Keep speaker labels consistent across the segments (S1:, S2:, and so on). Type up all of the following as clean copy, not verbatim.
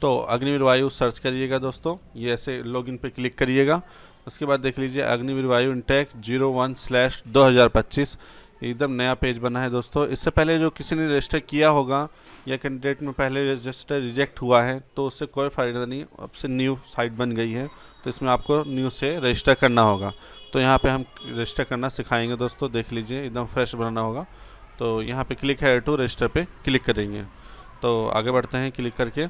S1: तो अग्निवीर वायु सर्च करिएगा दोस्तों, ये ऐसे लॉगिन पे क्लिक करिएगा। उसके बाद देख लीजिए अग्निवीर वायु इंटेक 01/2025 एकदम नया पेज बना है दोस्तों। इससे पहले जो किसी ने रजिस्टर किया होगा या कैंडिडेट में पहले रजिस्टर रिजेक्ट हुआ है तो उससे कोई फ़ायदा नहीं, अब से न्यू साइट बन गई है तो इसमें आपको न्यू से रजिस्टर करना होगा। तो यहाँ पे हम रजिस्टर करना सिखाएंगे दोस्तों, देख लीजिए एकदम फ्रेश बनाना होगा। तो यहाँ पे क्लिक है टू रजिस्टर पे क्लिक करेंगे। तो आगे बढ़ते हैं क्लिक करके।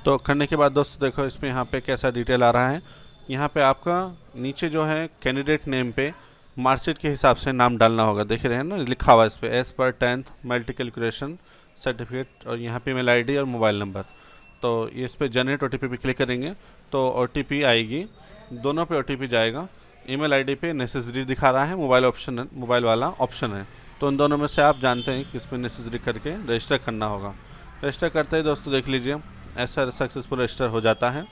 S1: तो करने के बाद दोस्तों देखो इसमें यहाँ पे कैसा डिटेल आ रहा है। यहाँ पे आपका नीचे जो है कैंडिडेट नेम पे मार्कशीट के हिसाब से नाम डालना होगा, देख रहे हैं ना लिखा हुआ इस पर as per 10th multi calculation certificate, और यहाँ पे ईमेल आईडी और मोबाइल नंबर। तो इस पर जनरेट ओटीपी पे क्लिक करेंगे तो ओटीपी आएगी, दोनों पे ओटीपी जाएगा। ईमेल आईडी पे नेसेसरी दिखा रहा है, मोबाइल वाला ऑप्शन है। तो उन दोनों में से आप जानते हैं कि इसमें नेसेसरी करके रजिस्टर करना होगा। रजिस्टर करते ही दोस्तों देख लीजिए ऐसा सक्सेसफुल रजिस्टर हो जाता है।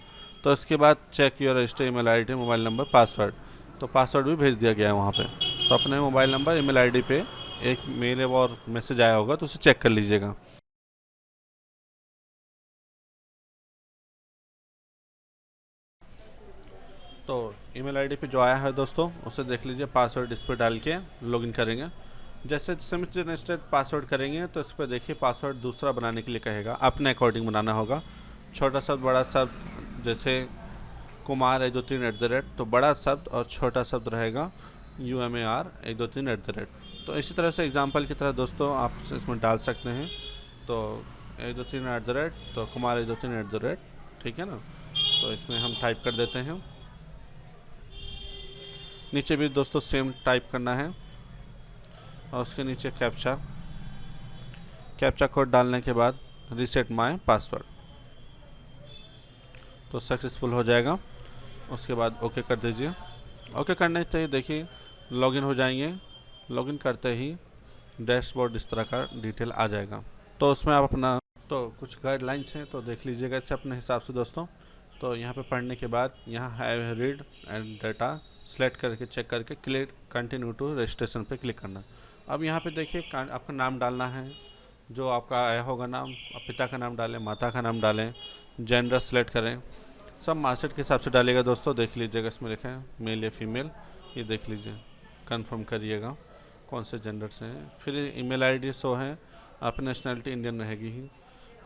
S1: तो इसके बाद check your register email ID mobile number password, तो पासवर्ड भी भेज दिया गया है वहाँ पे। तो अपने मोबाइल नंबर ईमेल आईडी पे एक मेल और मैसेज आया होगा तो उसे चेक कर लीजिएगा। तो ईमेल आईडी पे जो आया है दोस्तों उसे देख लीजिए, पासवर्ड इस पर डाल के लॉगिन करेंगे। जैसे सेमेस्टर पासवर्ड करेंगे तो इस पर देखिए पासवर्ड दूसरा बनाने के लिए कहेगा, अपने अकॉर्डिंग बनाना होगा। छोटा शब्द बड़ा शब्द, जैसे कुमार 123 तो बड़ा शब्द और छोटा शब्द रहेगा UMAR 123 तो इसी तरह से एग्जांपल की तरह दोस्तों आप इसमें डाल सकते हैं। तो 123 तो कुमार 123 ठीक है ना। तो इसमें हम टाइप कर देते हैं, नीचे भी दोस्तों सेम टाइप करना है और उसके नीचे कैप्चा कोड डालने के बाद रीसेट माय पासवर्ड, तो सक्सेसफुल हो जाएगा। उसके बाद ओके कर दीजिए। ओके करने से देखिए लॉगिन हो जाएंगे। लॉगिन करते ही डैशबोर्ड इस तरह का डिटेल आ जाएगा। तो उसमें आप अपना तो कुछ गाइडलाइंस हैं तो देख लीजिएगा इससे अपने हिसाब से दोस्तों। तो यहाँ पे पढ़ने के बाद यहाँ have read and data select करके चेक करके क्लिक कंटिन्यू टू रजिस्ट्रेशन पे क्लिक करना। अब यहाँ पे देखिए आपका नाम डालना है, जो आपका आया होगा नाम, पिता का नाम डालें, माता का नाम डालें, जेंडर सेलेक्ट करें, सब मार्कशीट के हिसाब से डालिएगा दोस्तों। देख लीजिएगा इसमें लिखा है मेल या फीमेल, ये देख लीजिए कंफर्म करिएगा कौन से जेंडर से हैं। फिर ईमेल आईडी शो है, आपकी नेशनलिटी इंडियन रहेगी ही।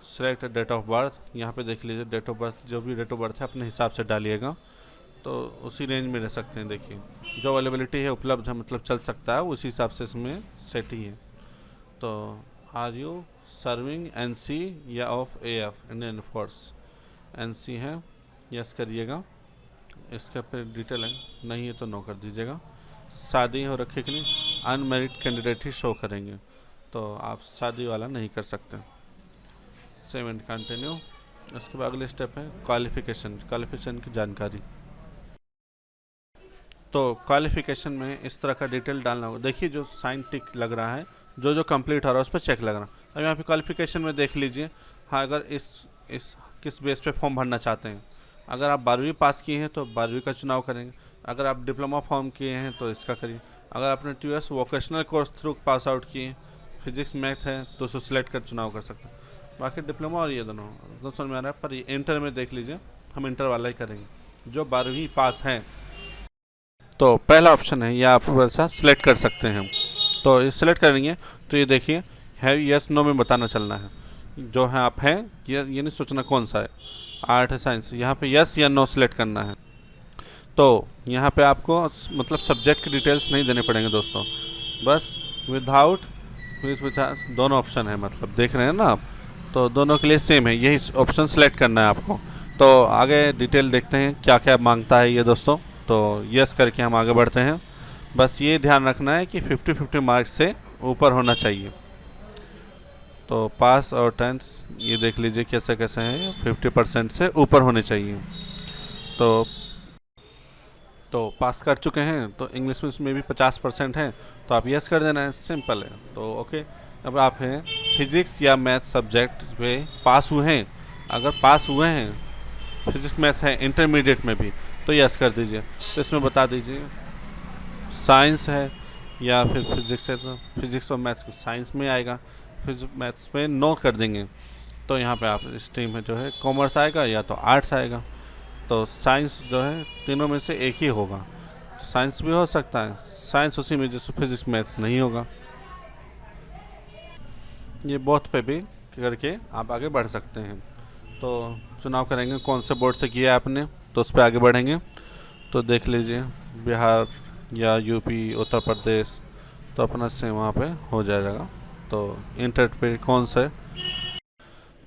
S1: सेलेक्ट डेट ऑफ बर्थ, यहाँ पे देख लीजिए डेट ऑफ बर्थ, जो भी डेट ऑफ बर्थ है अपने हिसाब से डालिएगा, तो उसी रेंज में रह सकते हैं। देखिए जो अवेलेबिलिटी है उपलब्ध है मतलब चल सकता है उसी हिसाब से इसमें सेट ही है। तो आर यू सर्विंग NC या of AF Indian force, NC है, यस करिएगा। इसके पे डिटेल है, नहीं है तो नो कर दीजिएगा। शादी हो रखी कि नहीं, अनमेरिड कैंडिडेट ही शो करेंगे, तो आप शादी वाला नहीं कर सकते। Save and continue. इसके बाद अगले स्टेप है क्वालिफिकेशन की जानकारी। तो क्वालिफिकेशन में इस तरह का डिटेल डालना होगा। देखिए जो साइन टिक लग रहा है, जो कंप्लीट हो रहा है उस पर चेक लगना। अब यहाँ पे क्वालिफिकेशन में देख लीजिए, हाँ अगर इस किस बेस पे फॉर्म भरना चाहते हैं। अगर आप 12वीं पास किए हैं तो 12वीं का चुनाव करेंगे, अगर आप डिप्लोमा फॉर्म किए हैं तो इसका करिए, अगर आपने 2 vocational course through pass out किए, फिजिक्स मैथ है तो उसको सिलेक्ट कर चुनाव कर सकते हैं। बाकी डिप्लोमा और ये दोनों समझ में आ रहा है, पर ये इंटर में देख लीजिए हम इंटर वाला ही करेंगे। जो 12वीं पास हैं तो पहला ऑप्शन है, यह आप वैसा सिलेक्ट कर सकते हैं। तो ये सिलेक्ट करेंगे तो ये देखिए है यस नो में बताना चलना है, जो है आप हैं ये नहीं सोचना कौन सा है, आर्ट है साइंस, यहाँ पे यस या नो सिलेक्ट करना है। तो यहाँ पे आपको मतलब सब्जेक्ट की डिटेल्स नहीं देने पड़ेंगे दोस्तों, बस विदाउट विथ दोनों ऑप्शन है, मतलब देख रहे हैं ना आप, तो दोनों के लिए सेम है, यही ऑप्शन सेलेक्ट करना है आपको। तो आगे डिटेल देखते हैं क्या क्या मांगता है ये दोस्तों। तो यस करके हम आगे बढ़ते हैं। बस ये ध्यान रखना है कि 50-50 मार्क्स से ऊपर होना चाहिए। तो पास और 10th ये देख लीजिए कैसे कैसे हैं, 50% से ऊपर होने चाहिए। तो पास कर चुके हैं तो इंग्लिश में भी 50% है तो आप यस कर देना है, सिंपल है। तो ओके, अब आप हैं फिजिक्स या मैथ सब्जेक्ट पे पास हुए हैं, अगर पास हुए हैं फिजिक्स मैथ है इंटरमीडिएट में भी तो यस कर दीजिए। तो इसमें बता दीजिए साइंस है या फिर फिजिक्स है तो फिजिक्स और मैथ्स को साइंस में आएगा, फिजिक्स मैथ्स में नो कर देंगे तो यहाँ पे आप स्ट्रीम में जो है कॉमर्स आएगा या तो आर्ट्स आएगा। तो साइंस जो है तीनों में से एक ही होगा, साइंस भी हो सकता है, साइंस उसी में जैसे फिजिक्स मैथ्स नहीं होगा। ये बोथ पे भी करके आप आगे बढ़ सकते हैं। तो चुनाव करेंगे कौन से बोर्ड से किया है आपने, तो उस पर आगे बढ़ेंगे। तो देख लीजिए बिहार या यूपी, उत्तर प्रदेश, तो अपना से वहाँ पे हो जाएगा। तो इंटर पे कौन सा है,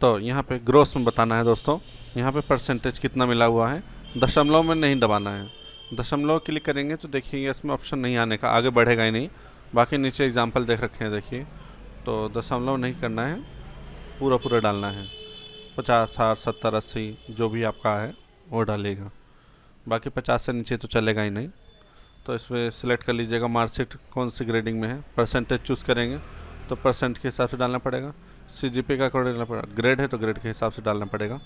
S1: तो यहाँ पे ग्रोस में बताना है दोस्तों। यहाँ पे परसेंटेज कितना मिला हुआ है, दशमलव में नहीं दबाना है। दशमलव क्लिक करेंगे तो देखिए इसमें ऑप्शन नहीं आने का, आगे बढ़ेगा ही नहीं। बाकी नीचे एग्जांपल देख रखे हैं देखिए, तो दशमलव नहीं करना है, पूरा पूरा डालना है। 50, 60, 70, 80 जो भी आपका है वो डालिएगा। बाकी 50 से नीचे तो चलेगा ही नहीं। तो इसमें सिलेक्ट कर लीजिएगा मार्कशीट कौन सी ग्रेडिंग में है, परसेंटेज चूज़ करेंगे तो परसेंट के हिसाब से डालना पड़ेगा। सीजीपीए का अकॉर्डिंग डालना पड़ेगा, ग्रेड है तो ग्रेड के हिसाब से डालना पड़ेगा।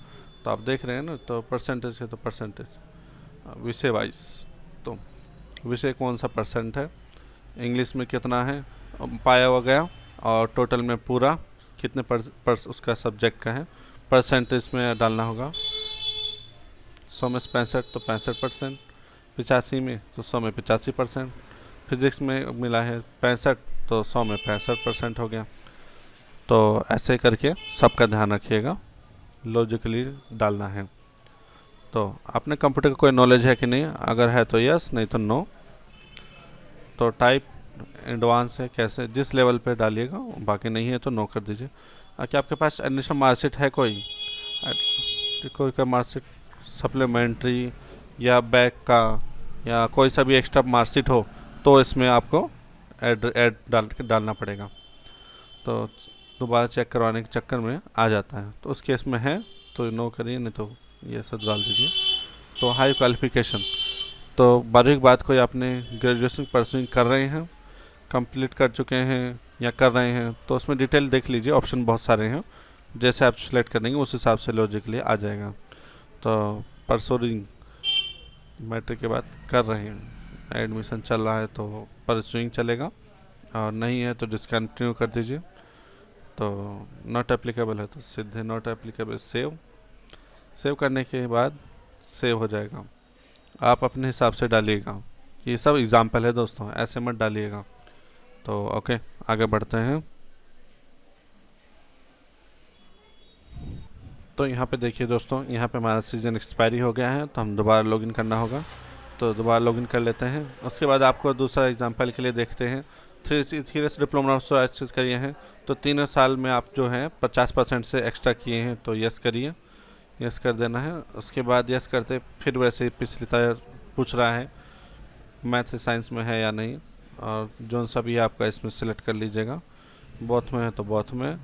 S1: तो आप देख रहे हैं ना, तो परसेंटेज है तो परसेंटेज। विषय वाइज तो विषय कौन सा परसेंट है, इंग्लिश में कितना है पाया हुआ गया, और टोटल में पूरा कितने उसका सब्जेक्ट का है, परसेंटेज में डालना होगा। 100 में 65 तो 65%, 85 में तो 100 में 85%, फिजिक्स में मिला है 65 तो 100 में 65% हो गया। तो ऐसे करके सबका ध्यान रखिएगा, लॉजिकली डालना है। तो आपने कंप्यूटर का कोई नॉलेज है कि नहीं, अगर है तो यस, नहीं तो नो। तो टाइप एडवांस है कैसे, जिस लेवल पे डालिएगा, बाकी नहीं है तो नो कर दीजिए। क्या आपके पास एडमिशन मार्कशीट है कोई का मार्कशीट, सप्लीमेंट्री या बैक का या कोई सा भी एक्स्ट्रा मार्कशीट हो तो इसमें आपको ऐड डालना पड़ेगा। तो दोबारा चेक करवाने के चक्कर में आ जाता है, तो उस केस में है तो नो करिए, नहीं तो ये सब डाल दीजिए। तो हाई क्वालिफिकेशन, तो 12वीं के बाद कोई आपने ग्रेजुएशन परसुइंग कर रहे हैं, कंप्लीट कर चुके हैं या कर रहे हैं, तो उसमें डिटेल देख लीजिए, ऑप्शन बहुत सारे हैं, जैसे आप सिलेक्ट करेंगे उस हिसाब से लॉजिकली आ जाएगा। तो परसुइंग मैट्रिक के बाद कर रहे हैं, एडमिशन चल रहा है तो परसुइंग चलेगा, और नहीं है तो डिसकंटिन्यू कर दीजिए। तो नॉट एप्लीकेबल है तो सीधे नॉट एप्लीकेबल सेव करने के बाद सेव हो जाएगा। आप अपने हिसाब से डालिएगा, ये सब एग्जाम्पल है दोस्तों, ऐसे मत डालिएगा। तो ओके, आगे बढ़ते हैं। तो यहाँ पे देखिए दोस्तों, यहाँ पे हमारा सीजन एक्सपायरी हो गया है, तो हम दोबारा लॉगिन करना होगा। तो दोबारा लॉगिन कर लेते हैं। उसके बाद आपको दूसरा एग्जांपल के लिए देखते हैं, 3 इयर्स डिप्लोमा एक्सेस करिए हैं, तो 3 साल में आप जो है 50% से एक्स्ट्रा किए हैं, तो यस करिए, यस कर देना है। उसके बाद यस करते फिर वैसे पिछली तरह पूछ रहा है मैथ साइंस में है या नहीं, और जो सा भी आपका इसमें सेलेक्ट कर लीजिएगा। बोथ में है तो बोथ में,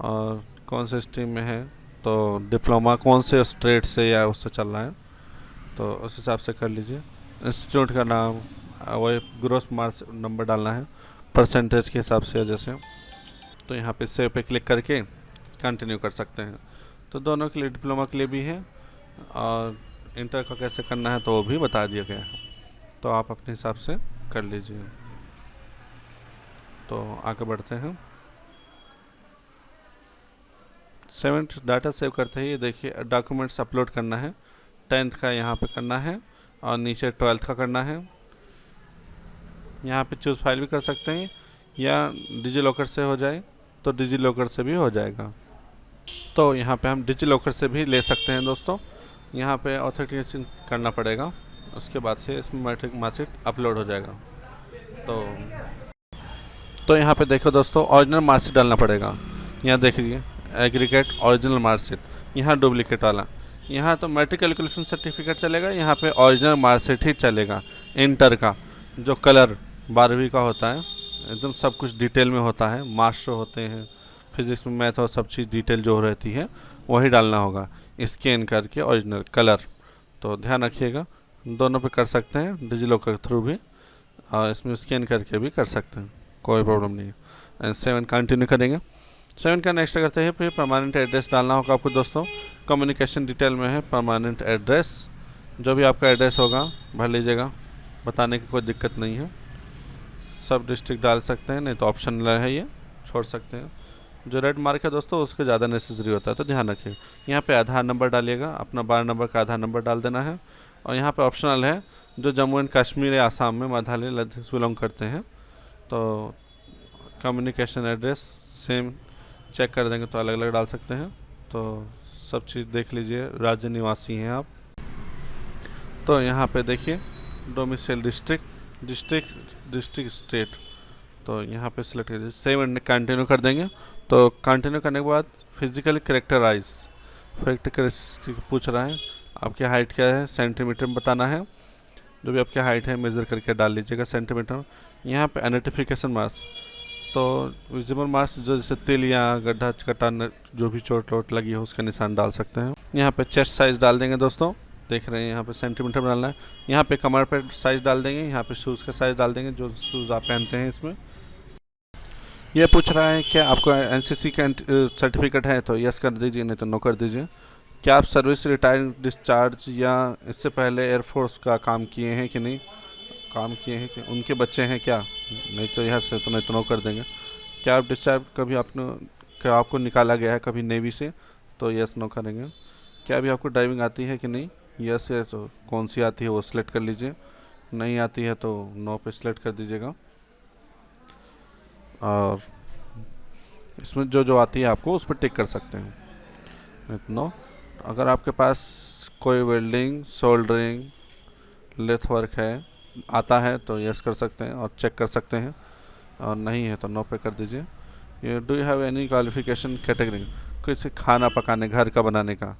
S1: और कौन से स्ट्रीम में है तो डिप्लोमा कौन से स्ट्रेट से या उससे चल रहा है, तो उस हिसाब से कर लीजिए। इंस्टीट्यूट का नाम, वही ग्रोस मार्क्स नंबर डालना है परसेंटेज के हिसाब से जैसे। तो यहाँ पे सेव पे क्लिक करके कंटिन्यू कर सकते हैं। तो दोनों के लिए, डिप्लोमा के लिए भी है और इंटर का कैसे करना है तो वो भी बता दिया गया है, तो आप अपने हिसाब से कर लीजिए। तो आगे बढ़ते हैं। 7 डाटा सेव करते ही देखिए डॉक्यूमेंट्स अपलोड करना है, 10th का यहाँ पे करना है और नीचे 12th का करना है। यहाँ पे चूज़ फाइल भी कर सकते हैं, या डिजी लॉकर से हो जाए तो डिजी लॉकर से भी हो जाएगा। तो यहाँ पे हम डिजी लॉकर से भी ले सकते हैं दोस्तों। यहाँ पे ऑथेंटिकेशन करना पड़ेगा, उसके बाद से इसमें मैट्रिक मार्कशीट अपलोड हो जाएगा। तो यहाँ पे देखो दोस्तों, ओरिजिनल मार्कशीट डालना पड़ेगा। यहाँ देखिए एग्रीगेट ओरिजिनल मार्कशीट, यहाँ डुप्लीकेट वाला, यहाँ तो मैट्रिक कैलकुलेशन सर्टिफिकेट चलेगा, यहाँ पे ओरिजिनल मार्कशीट ही चलेगा। इंटर का जो कलर 12वीं का होता है, एकदम सब कुछ डिटेल में होता है, मार्क्स होते हैं, फिजिक्स में मैथ और सब चीज़ डिटेल जो रहती है वही डालना होगा, स्कैन करके ओरिजिनल कलर। तो ध्यान रखिएगा, दोनों पे कर सकते हैं, डिजी लॉकर के थ्रू भी, और इसमें स्कैन करके भी कर सकते हैं, कोई प्रॉब्लम नहीं है। 7 कंटिन्यू करेंगे। 7 का नेक्स्ट करते हैं, फिर परमानेंट एड्रेस डालना होगा आपको दोस्तों। कम्युनिकेशन डिटेल में है परमानेंट एड्रेस, जो भी आपका एड्रेस होगा भर लीजिएगा, बताने की कोई दिक्कत नहीं है। सब डिस्ट्रिक्ट डाल सकते हैं, नहीं तो ऑप्शनल है, ये छोड़ सकते हैं। जो रेड मार्क है दोस्तों उसके ज़्यादा नेसेसरी होता है, तो ध्यान रखिए। यहाँ पे आधार नंबर डालिएगा, अपना 12 नंबर का आधार नंबर डाल देना है। और यहाँ पे ऑप्शनल है जो जम्मू एंड कश्मीर या आसाम में मेघालय लद्दाख बिलोंग करते हैं, तो कम्युनिकेशन एड्रेस सेम चेक कर देंगे तो अलग अलग डाल सकते हैं। तो सब चीज़ देख लीजिए, राज्य निवासी हैं आप। तो यहाँ पे देखिए domicile district district district state, तो यहाँ पे सिलेक्ट कीजिए, सेम कंटिन्यू कर देंगे। तो कंटिन्यू करने के बाद फिजिकली करेक्टराइज पूछ रहा है, आपकी हाइट क्या है, सेंटीमीटर में बताना है। जो भी आपकी हाइट है मेज़र करके डाल लीजिएगा सेंटीमीटर में। यहाँ पे आइडेंटिफिकेशन मार्क्स, तो विजिबल मार्क्स जो जैसे तिल या गड्ढा कटा जो भी चोट वोट लगी हो उसका निशान डाल सकते हैं। यहाँ पे चेस्ट साइज़ डाल देंगे दोस्तों, देख रहे हैं यहाँ पे सेंटीमीटर में डालना है। यहाँ पे कमर पे साइज़ डाल देंगे, यहाँ पे शूज़ का साइज़ डाल देंगे जो शूज़ आप पहनते हैं इसमें। ये पूछ रहा है क्या आपको एनसीसी का सर्टिफिकेट है, तो यस कर दीजिए, नहीं तो नो कर दीजिए। क्या आप सर्विस रिटायर डिस्चार्ज या इससे पहले एयरफोर्स का काम किए हैं कि नहीं, काम किए हैं कि उनके बच्चे हैं क्या, नहीं तो यहाँ से तो नहीं तो नो कर देंगे। क्या आप डिस्चार्ज कभी क्या आपको निकाला गया है कभी नेवी से, तो यस नो करेंगे। क्या अभी आपको ड्राइविंग आती है कि नहीं, यस है तो कौन सी आती है वो सिलेक्ट कर लीजिए, नहीं आती है तो नो पे सिलेक्ट कर दीजिएगा। और इसमें जो जो आती है आपको उस पर टिक कर सकते हैं, नहीं तो नो। अगर आपके पास कोई वेल्डिंग सोल्डरिंग लेथ वर्क है आता है तो यस कर सकते हैं और चेक कर सकते हैं, और नहीं है तो नो पे कर दीजिए। ये do you have any qualification category, किसी खाना पकाने घर का बनाने का,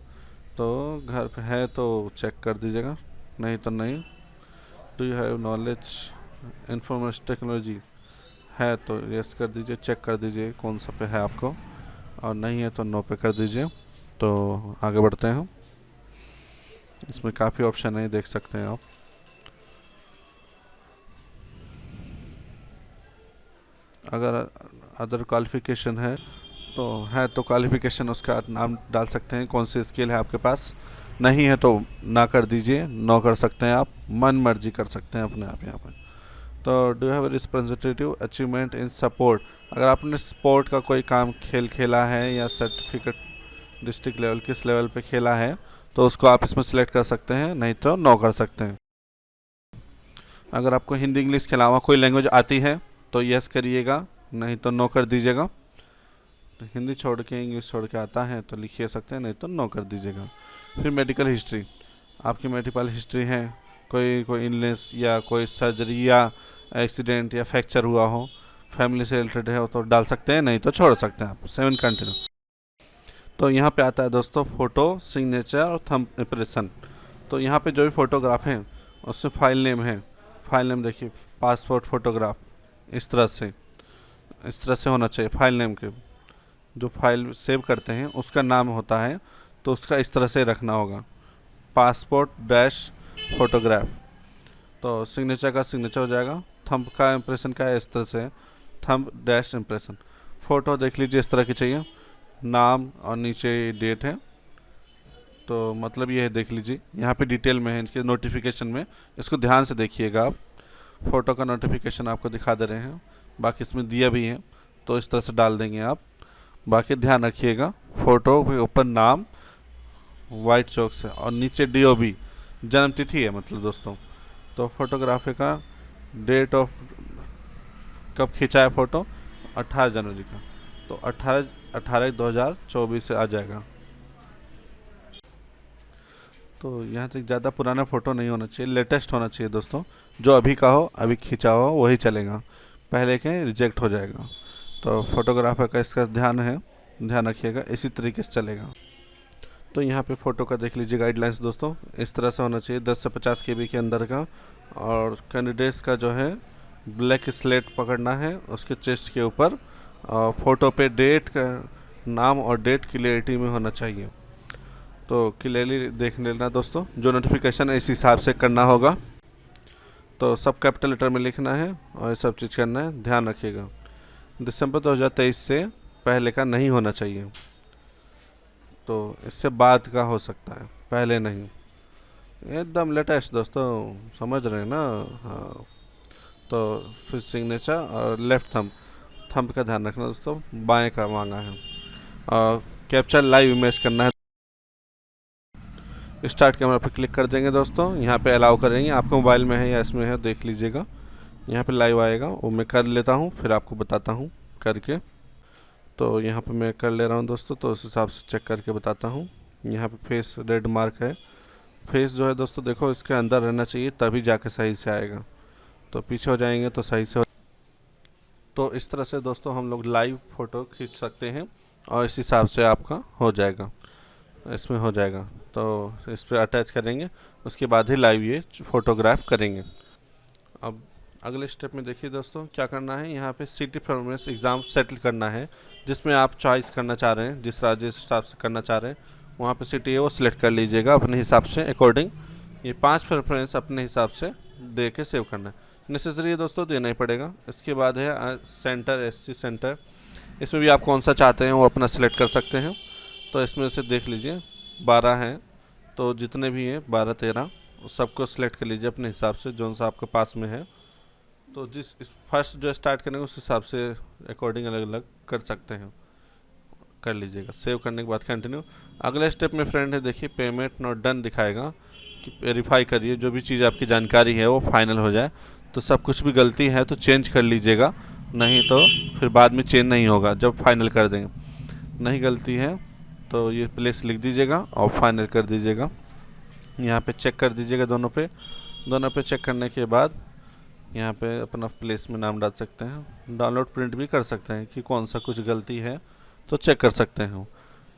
S1: तो घर पे है तो चेक कर दीजिएगा, नहीं तो नहीं। Do you have knowledge information technology है तो यस कर दीजिए, चेक कर दीजिए कौन सा पे है आपको, और नहीं है तो नो पे कर दीजिए। तो आगे बढ़ते हैं, इसमें काफ़ी ऑप्शन है देख सकते हैं आप। अगर अदर क्वालिफिकेशन है तो क्वालिफिकेशन उसका नाम डाल सकते हैं, कौन सी स्किल है आपके पास, नहीं है तो ना कर दीजिए, नो कर सकते हैं आप, मन मर्जी कर सकते हैं अपने आप यहाँ पर। तो do have representative achievement in support, अगर आपने स्पोर्ट का कोई काम खेला है या सर्टिफिकेट डिस्ट्रिक्ट लेवल किस लेवल पे खेला है तो उसको आप इसमें सेलेक्ट कर सकते हैं, नहीं तो नो कर सकते हैं। अगर आपको हिंदी इंग्लिश के अलावा कोई लैंग्वेज आती है तो यस करिएगा, नहीं तो नो कर दीजिएगा। तो हिंदी छोड़ के इंग्लिश छोड़ के आता है तो लिखिए सकते हैं, नहीं तो नो कर दीजिएगा। फिर मेडिकल हिस्ट्री, आपकी मेडिकल हिस्ट्री है, कोई इलनेस या कोई सर्जरी या एक्सीडेंट या फ्रैक्चर हुआ हो, फैमिली से रिलेटेड है तो डाल सकते हैं, नहीं तो छोड़ सकते हैं आप। 7 कंटिन्यू। तो यहाँ पे आता है दोस्तों फ़ोटो सिग्नेचर और थंब इम्प्रेशन। तो यहाँ पे जो भी फ़ोटोग्राफ हैं उसमें फाइल नेम है, फाइल नेम देखिए पासपोर्ट फ़ोटोग्राफ, इस तरह से होना चाहिए। फाइल नेम के जो फाइल सेव करते हैं उसका नाम होता है तो उसका इस तरह से रखना होगा, पासपोर्ट डैश फोटोग्राफ। तो सिग्नेचर का सिग्नेचर हो जाएगा, थंब का इम्प्रेशन का है इस तरह से, थंब डैश इम्प्रेशन। फ़ोटो देख लीजिए इस तरह की चाहिए, नाम और नीचे डेट है, तो मतलब ये है देख लीजिए यहाँ पे डिटेल में है इनके नोटिफिकेशन में, इसको ध्यान से देखिएगा आप। फ़ोटो का नोटिफिकेशन आपको दिखा दे रहे हैं, बाकी इसमें दिया भी है तो इस तरह से डाल देंगे आप। बाकी ध्यान रखिएगा फ़ोटो के ऊपर नाम वाइट चौक से और नीचे DOB जन्म तिथि है मतलब दोस्तों। तो फोटोग्राफी का डेट ऑफ कब खींचा है फ़ोटो, 18 जनवरी का, तो 18/2024 से आ जाएगा। तो यहाँ तक ज़्यादा पुराना फ़ोटो नहीं होना चाहिए, लेटेस्ट होना चाहिए दोस्तों, जो अभी का हो अभी खींचा हो वही चलेगा, पहले के रिजेक्ट हो जाएगा। तो फोटोग्राफर का इसका ध्यान रखिएगा, इसी तरीके से चलेगा। तो यहाँ पे फ़ोटो का देख लीजिए गाइडलाइंस दोस्तों, इस तरह से होना चाहिए 10 से 50 KB के अंदर का, और कैंडिडेट्स का जो है ब्लैक स्लेट पकड़ना है उसके चेस्ट के ऊपर, फ़ोटो पे डेट का नाम और डेट क्लियरिटी में होना चाहिए। तो क्लियरली देख लेना दोस्तों, जो नोटिफिकेशन है इस हिसाब से करना होगा। तो सब कैपिटल लेटर में लिखना है और ये सब चीज़ करना है, ध्यान रखिएगा। दिसंबर 2023 से पहले का नहीं होना चाहिए, तो इससे बाद का हो सकता है, पहले नहीं, एकदम लेटेस्ट दोस्तों, समझ रहे हैं ना। हाँ, तो फिर सिग्नेचर और लेफ्ट थंब का ध्यान रखना दोस्तों, बाएं का मांगा है। और कैप्चर लाइव इमेज करना है। स्टार्ट कैमरा पर क्लिक कर देंगे दोस्तों, यहाँ पे अलाउ करेंगे, आपके मोबाइल में है या इसमें है देख लीजिएगा। यहाँ पे लाइव आएगा, वो मैं कर लेता हूँ फिर आपको बताता हूँ करके। तो यहाँ पे मैं कर ले रहा हूँ दोस्तों, तो उस हिसाब से चेक करके बताता हूँ। यहाँ पे फेस रेड मार्क है, फेस जो है दोस्तों देखो इसके अंदर रहना चाहिए तभी जाके सही से आएगा। तो पीछे हो जाएंगे तो सही से तो इस तरह से दोस्तों हम लोग लाइव फ़ोटो खींच सकते हैं और इस हिसाब से आपका हो जाएगा, इसमें हो जाएगा। तो इस पर अटैच करेंगे, उसके बाद ही लाइव ये फ़ोटोग्राफ करेंगे। अब अगले स्टेप में देखिए दोस्तों क्या करना है, यहाँ पे सिटी परफॉर्मेंस एग्ज़ाम सेटल करना है, जिसमें आप चॉइस करना चाह रहे हैं, जिस राज्य हिसाब से करना चाह रहे हैं वहाँ पे सिटी है वो सिलेक्ट कर लीजिएगा अपने हिसाब से अकॉर्डिंग। ये 5 प्रेफरेंस अपने हिसाब से दे के सेव करना है, नेसेसरी है दोस्तों, देना ही पड़ेगा। इसके बाद है सेंटर, एससी सेंटर, इसमें भी आप कौन सा चाहते हैं वो अपना सिलेक्ट कर सकते हैं। तो इसमें से देख लीजिए 12 हैं, तो जितने भी हैं 12-13 सबको सिलेक्ट कर लीजिए अपने हिसाब से, जो सा आपके पास में है। तो जिस फर्स्ट जो स्टार्ट करेंगे उस हिसाब से अकॉर्डिंग अलग अलग कर सकते हैं, कर लीजिएगा। सेव करने के बाद कंटिन्यू। अगले स्टेप में फ्रेंड है देखिए पेमेंट नॉट डन दिखाएगा कि वेरीफाई करिए, जो भी चीज़ आपकी जानकारी है वो फाइनल हो जाए। तो सब कुछ भी गलती है तो चेंज कर लीजिएगा, नहीं तो फिर बाद में चेंज नहीं होगा जब फाइनल कर देंगे। नहीं गलती है तो ये प्लेस लिख दीजिएगा और फाइनल कर दीजिएगा। यहाँ पे चेक कर दीजिएगा दोनों पे चेक करने के बाद यहाँ पे अपना प्लेस में नाम डाल सकते हैं, डाउनलोड प्रिंट भी कर सकते हैं कि कौन सा कुछ गलती है तो चेक कर सकते हैं।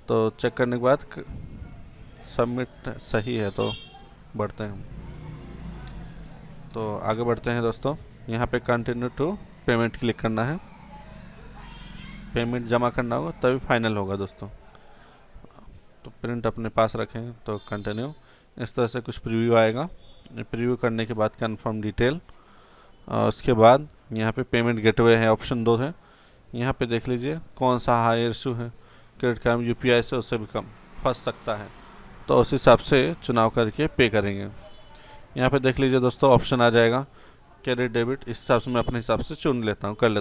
S1: तो चेक करने के बाद सबमिट सही है तो बढ़ते हैं। तो आगे बढ़ते हैं दोस्तों, यहाँ पे कंटिन्यू टू पेमेंट क्लिक करना है, पेमेंट जमा करना होगा तभी फाइनल होगा दोस्तों। तो प्रिंट अपने पास रखें तो कंटिन्यू। इस तरह से कुछ प्रीव्यू आएगा, प्रीव्यू करने के बाद कन्फर्म डिटेल, और उसके बाद यहाँ पे पेमेंट गेटवे है, ऑप्शन 2 है। यहाँ पे देख लीजिए कौन सा हाई इशू है, क्रेडिट कार्ड यूपीआई से उससे भी कम फंस सकता है, तो उस हिसाब से चुनाव करके पे करेंगे। यहाँ पे देख लीजिए दोस्तों ऑप्शन आ जाएगा क्रेडिट डेबिट, इस हिसाब से मैं अपने हिसाब से चुन लेता हूँ, कर लेता हूँ।